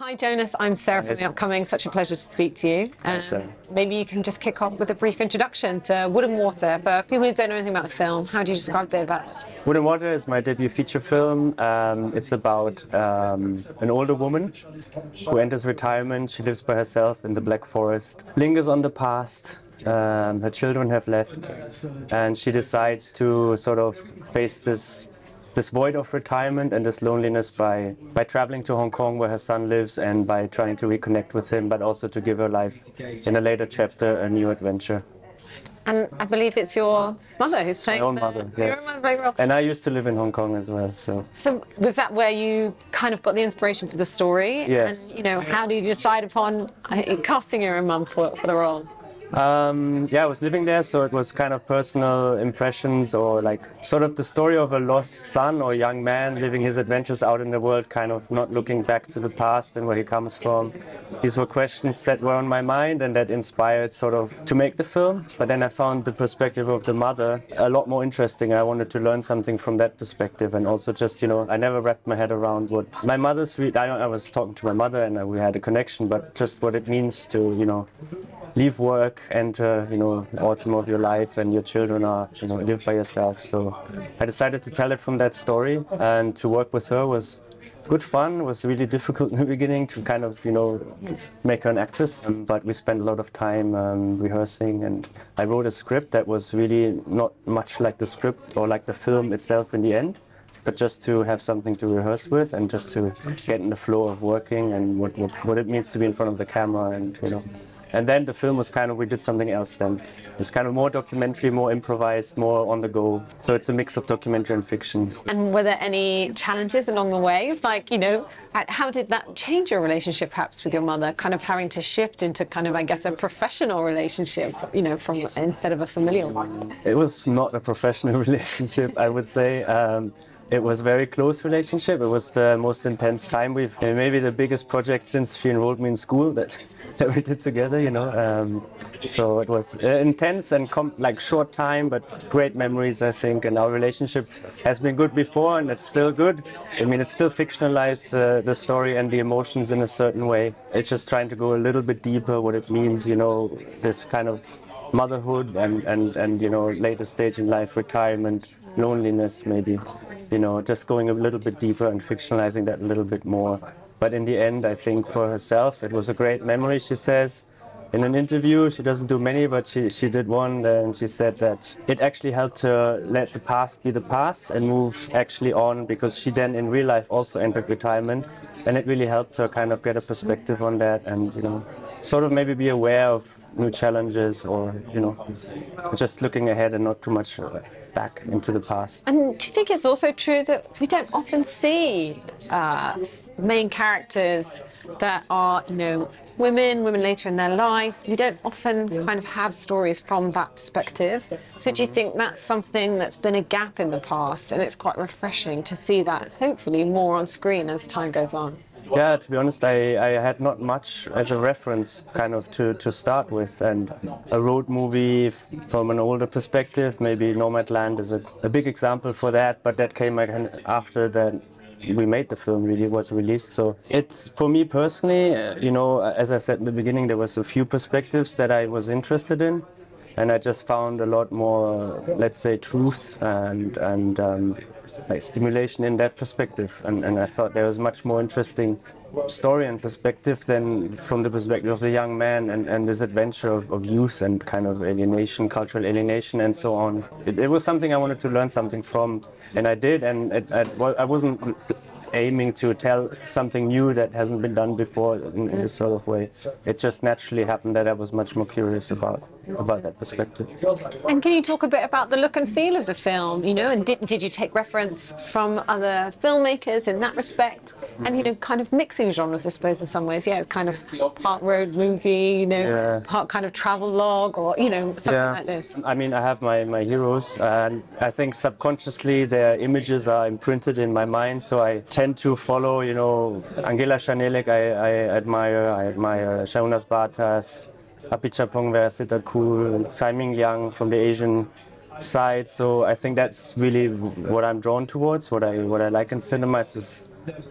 Hi Jonas, I'm Sarah from The Upcoming. Such a pleasure to speak to you. Maybe you can just kick off with a brief introduction to Wood and Water. For people who don't know anything about the film, how do you describe a bit about it? Wood and Water is my debut feature film. It's about an older woman who enters retirement. She lives by herself in the Black Forest, lingers on the past. Her children have left, and she decides to sort of face this void of retirement and this loneliness by traveling to Hong Kong where her son lives and by trying to reconnect with him, but also to give her life in a later chapter a new adventure. And I believe it's your mother who's playing. My own mother, yes. And I used to live in Hong Kong as well, so. So was that where you kind of got the inspiration for the story? Yes. And, you know, how did you decide upon casting your own mum for the role? Yeah, I was living there, so it was kind of personal impressions, or like sort of the story of a lost son or young man living his adventures out in the world, kind of not looking back to the past and where he comes from. These were questions that were on my mind and that inspired sort of to make the film. But then I found the perspective of the mother a lot more interesting. I wanted to learn something from that perspective, and also just, you know, I never wrapped my head around what my mother's I was talking to my mother and we had a connection, but just what it means to, you know, leave work, enter, you know, the autumn of your life, and your children are, you know, live by yourself. So I decided to tell it from that story, and to work with her was good fun. It was really difficult in the beginning to kind of, you know, just make her an actress, but we spent a lot of time rehearsing, and I wrote a script that was really not much like the script or like the film itself in the end, but just to have something to rehearse with and just to get in the flow of working and what it means to be in front of the camera, and, you know. And then the film was kind of, we did something else then. It's kind of more documentary, more improvised, more on the go. So it's a mix of documentary and fiction. And were there any challenges along the way? Like, you know, how did that change your relationship perhaps with your mother? Kind of having to shift into kind of, I guess, a professional relationship, you know, from instead of a familial one? It was not a professional relationship, I would say. It was a very close relationship. It was the most intense time maybe the biggest project since she enrolled me in school that we did together, you know. So it was intense and like short time, but great memories, I think. And our relationship has been good before, and it's still good. I mean, it's still fictionalized, the story and the emotions in a certain way. It's just trying to go a little bit deeper, what it means, you know, this kind of motherhood and you know, later stage in life, retirement, loneliness maybe. You know, just going a little bit deeper and fictionalizing that a little bit more. But in the end, I think for herself, it was a great memory. She says in an interview, she doesn't do many, but she did one, and she said that it actually helped her let the past be the past and move actually on, because she then in real life also entered retirement, and it really helped her kind of get a perspective on that, and, you know, sort of maybe be aware of new challenges, or, you know, just looking ahead and not too much back into the past. And do you think it's also true that we don't often see main characters that are, you know, women later in their life? We don't often kind of have stories from that perspective. So do you think that's something that's been a gap in the past, and it's quite refreshing to see that hopefully more on screen as time goes on? Yeah, to be honest, I had not much as a reference kind of to start with, and a road movie from an older perspective, maybe Nomadland is a big example for that, but that came after that we made the film, really was released. So it's, for me personally, you know, as I said in the beginning, there was a few perspectives that I was interested in, and I just found a lot more, let's say, truth and like stimulation in that perspective, and I thought there was much more interesting story and perspective than from the perspective of the young man and this adventure of youth and kind of alienation, cultural alienation and so on. It was something I wanted to learn something from, and I did, and I wasn't aiming to tell something new that hasn't been done before in this sort of way. It just naturally happened that I was much more curious about that perspective. And can you talk a bit about the look and feel of the film, you know, and did you take reference from other filmmakers in that respect? And, you know, kind of mixing genres, I suppose, in some ways. Yeah, it's kind of part road movie, you know, part kind of travel log, or, you know, something like this. I mean, I have my heroes, and I think subconsciously their images are imprinted in my mind, so I tend to follow, you know, Angela Chanelek, I admire Jonas Bak, Apichatpong Sittakul, Simon Yang from the Asian side. So I think that's really what I'm drawn towards. What I like in cinema is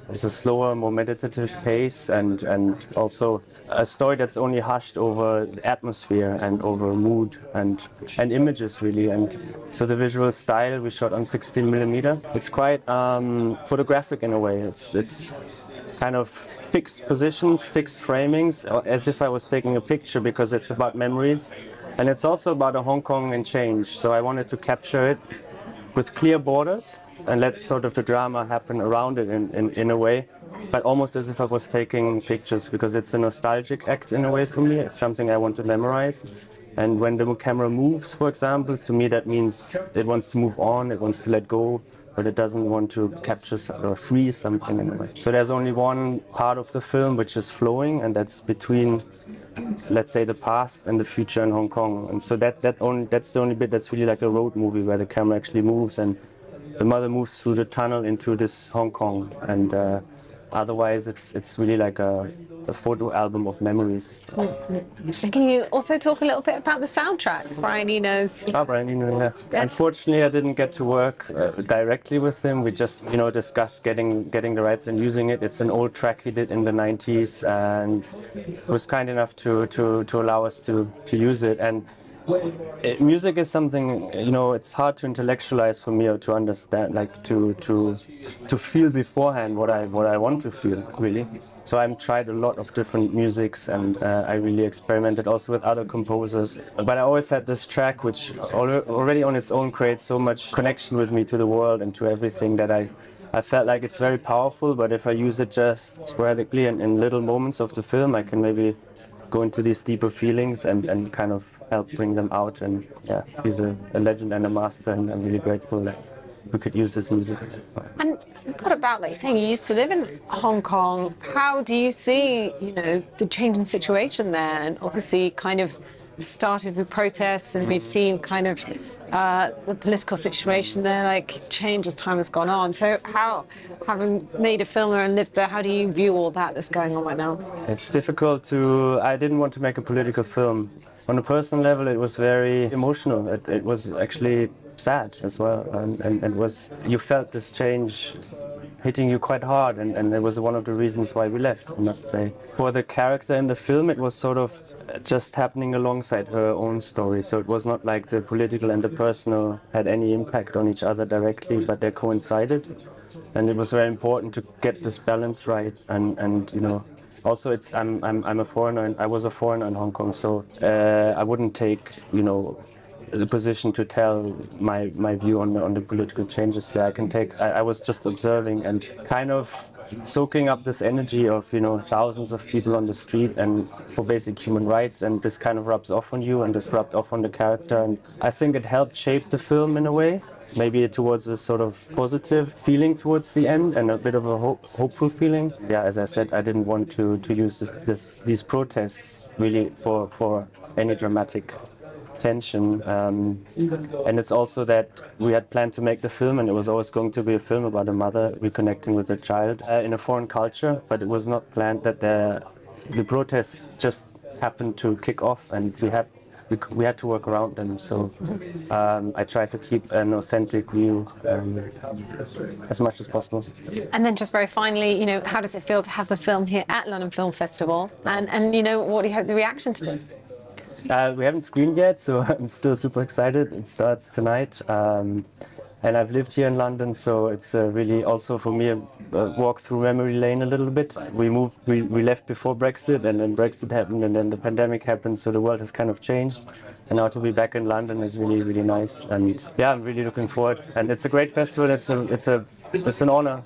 It's a slower, more meditative pace, and also a story that's only hushed over atmosphere and over mood and images really. And so the visual style we shot on 16mm. It's quite photographic in a way. It's kind of fixed positions, fixed framings, as if I was taking a picture, because it's about memories. And it's also about a Hong Kong in change. So I wanted to capture it with clear borders and let sort of the drama happen around it in a way, but almost as if I was taking pictures, because it's a nostalgic act in a way for me. It's something I want to memorize. And when the camera moves, for example, to me that means it wants to move on, it wants to let go, but it doesn't want to capture or freeze something in a way. So there's only one part of the film which is flowing, and that's between, let's say, the past and the future in Hong Kong. And so that's the only bit that's really like a road movie, where the camera actually moves and the mother moves through the tunnel into this Hong Kong. And otherwise it's really like a photo album of memories. Can you also talk a little bit about the soundtrack, Brian Eno's? Brian Eno, yeah. Unfortunately, I didn't get to work directly with him. We just, discussed getting the rights and using it. It's an old track he did in the 90s, and was kind enough to allow us to use it. And music is something, it's hard to intellectualize for me, or to understand, like to feel beforehand what I want to feel, really. So I've tried a lot of different musics, and I really experimented also with other composers. But I always had this track which already on its own creates so much connection with me to the world and to everything, that I felt like it's very powerful. But if I use it just sporadically and in little moments of the film, I can maybe go into these deeper feelings and kind of help bring them out. And yeah, he's a legend and a master, and I'm really grateful that we could use his music. And what about, like, saying you used to live in Hong Kong? How do you see, the changing situation there? And obviously kind of started with protests, and we've seen kind of the political situation there like change as time has gone on. So how, having made a film and lived there, how do you view all that that's going on right now? It's difficult I didn't want to make a political film. On a personal level, it was very emotional. It was actually sad as well, and it was, you felt this change hitting you quite hard, and it was one of the reasons why we left, I must say. For the character in the film, it was sort of just happening alongside her own story, so it was not like the political and the personal had any impact on each other directly, but they coincided, and it was very important to get this balance right. And also I'm a foreigner, and I was a foreigner in Hong Kong, so I wouldn't take the position to tell my view on the political changes there. I was just observing and kind of soaking up this energy of thousands of people on the street and for basic human rights, and this kind of rubs off on you, and this rubbed off on the character, and I think it helped shape the film in a way, maybe towards a sort of positive feeling towards the end, and a bit of a hopeful feeling. Yeah, as I said, I didn't want to use these protests really for any dramatic tension, and it's also that we had planned to make the film, and it was always going to be a film about a mother reconnecting with a child in a foreign culture, but it was not planned that the protests just happened to kick off, and we had to work around them. So I tried to keep an authentic view as much as possible. And then just very finally, how does it feel to have the film here at London Film Festival, and what do you hope the reaction to be? We haven't screened yet, so I'm still super excited. It starts tonight, and I've lived here in London, so it's really also for me a walk through memory lane a little bit. We left before Brexit, and then Brexit happened, and then the pandemic happened, so the world has kind of changed. And now to be back in London is really, really nice, and yeah, I'm really looking forward. And it's a great festival. It's an honor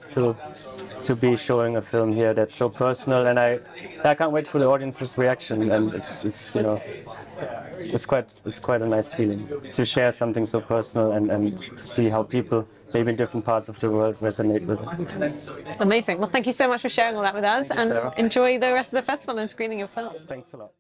to be showing a film here that's so personal, and I can't wait for the audience's reaction. And it's quite a nice feeling to share something so personal and to see how people maybe in different parts of the world resonate with it. Amazing. Well, thank you so much for sharing all that with us, and enjoy the rest of the festival and screening your film. Thanks a lot.